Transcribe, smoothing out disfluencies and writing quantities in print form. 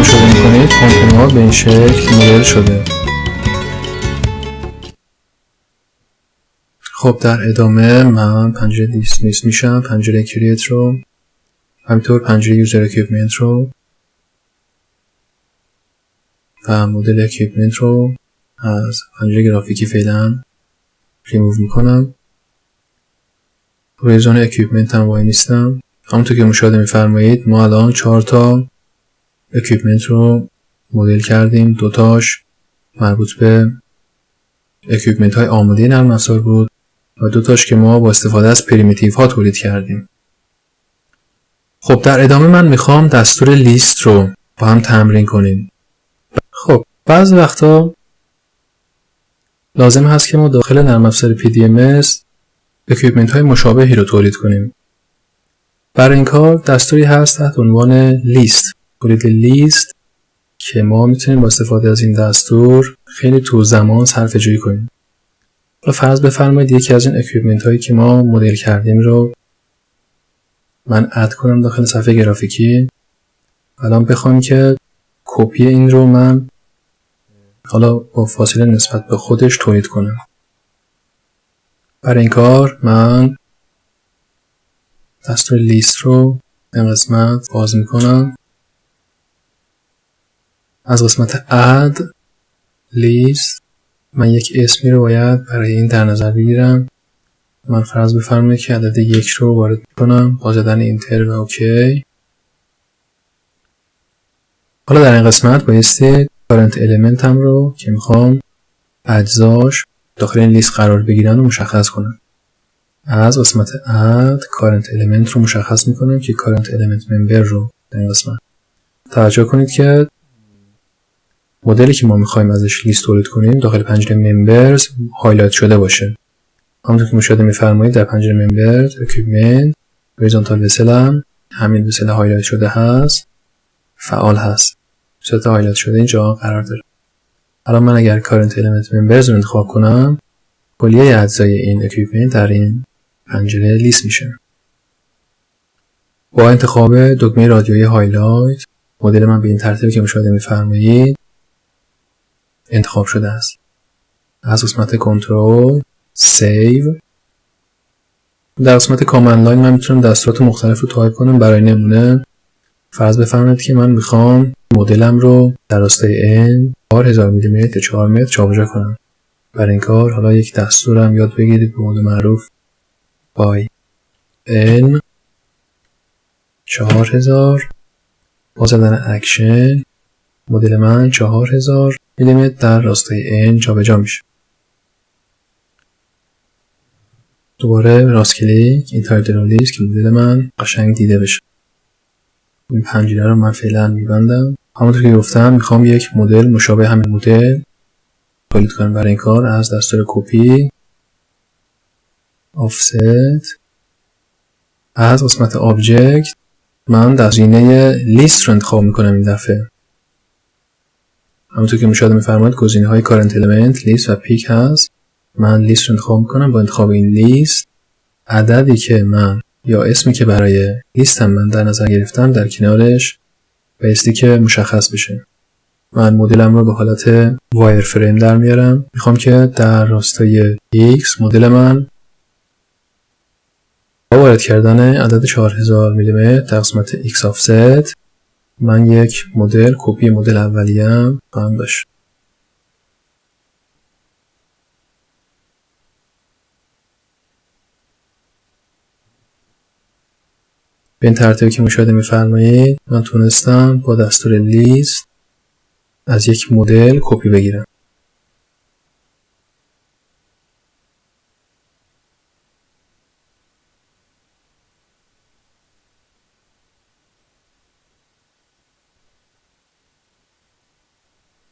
مشاهده میکنید کامپیوتر ما به این شکل مدل شده. خب در ادامه من پنجره دیسمیس میشم، پنجره کریت رو، همینطور پنجره یوزر اکیپمنت رو و مدل اکیپمنت رو از پنجره گرافیکی فعلا ریموو میکنم. روی زون اکیپمنت هم وای نیستم. همونطور که مشاهده میفرمایید ما الان 4 تا اکیپمنت رو مدل کردیم. 2 تاش مربوط به اکیپمنت های آماده نرم افزار بود و 2 تاش که ما با استفاده از پریمیتیو ها تولید کردیم. خب در ادامه من میخوام دستور لیست رو با هم تمرین کنیم. خب بعضی وقتا لازم هست که ما داخل نرم افزار PDMS اکیپمنت های مشابهی رو تولید کنیم. برای این کار دستوری هست تحت عنوان لیست، تولید لیست، که ما میتونیم با استفاده از این دستور خیلی تو زمان صرفه‌جویی کنیم. حالا فرض بفرمایید یکی از این اکیپمنت هایی که ما مدل کردیم رو من اد کنم داخل صفحه گرافیکی. الان بخوام که کپی این رو من حالا با فاصله نسبت به خودش تولید کنم. برای این کار من دستور لیست رو این قسمت باز میکنم. از قسمت add list من یک اسمی رو باید برای این در نظر بگیرم. من فرض بفرمایید که عدد 1 رو وارد میکنم با زدن اینتر و اوکی. حالا در این قسمت بایستی current element هم رو که میخوام اجزاش داخل این لیست قرار بگیرن رو مشخص کنم. از قسمت add current element رو مشخص میکنم که current element member رو در این قسمت. توجه کنید که مدلی که ما میخوایم ازش لیست تولید کنیم داخل پنجره members هایلایت شده باشه. همونطور که مشاهده میفرمایید در پنجره members equipment horizontal vessel هم همین وسل هایلایت شده هست، فعال هست، صورت هایلایت شده اینجا قرار داره. الان من اگر current element members رو انتخاب کنم کلیه اجزای این equipment در این پنجره لیست میشه. با انتخاب دکمه رادیویی هایلایت مدل من به این ترتیبی که مشاهده میفرمایید انتخاب شده است. از قسمت کنترل سیو در قسمت کامند لاین من میتونم دستورات مختلف رو تایپ کنم. برای نمونه فرض بفرمایید که من میخوام مدلم رو در راستای n 4000 میلیمتر یا 4 متر جابجا کنم. برای این کار حالا یک دستورم یاد بگیرید به مود معروف by n 4000 با زدن اکشن مدل من 4000 میلیمتر در راستای n جابجا میشه. دوباره راست کلیک این تایپ لیست که مدل من قشنگ دیده بشه. این پنجره رو من فعلا میبندم. همونطور که گفتم میخوام یک مدل مشابه همین مدل تولید کنم. برای این کار از دستور کپی آفست از قسمت آبجکت من گزینه لیست رو انتخاب میکنم. این دفعه همونطور که مشاهده میفرمایید گزینه های current element لیست و پیک هست. من لیست رو انتخاب میکنم. با انتخاب این لیست عددی که من یا اسمی که برای لیستم من در نظر گرفتم در کنارش بایستی که مشخص بشه. من مدلم رو به حالت وایر فریم در میارم. میخوام که در راستای X مدل من با وارد کردن عدد 4000 میلیمتر در قسمت X offset من یک مدل کپی مدل اولیم خواهم داشت. به این ترتیبی که مشاهده میفرمایید من تونستم با دستور لیست از یک مدل کپی بگیرم.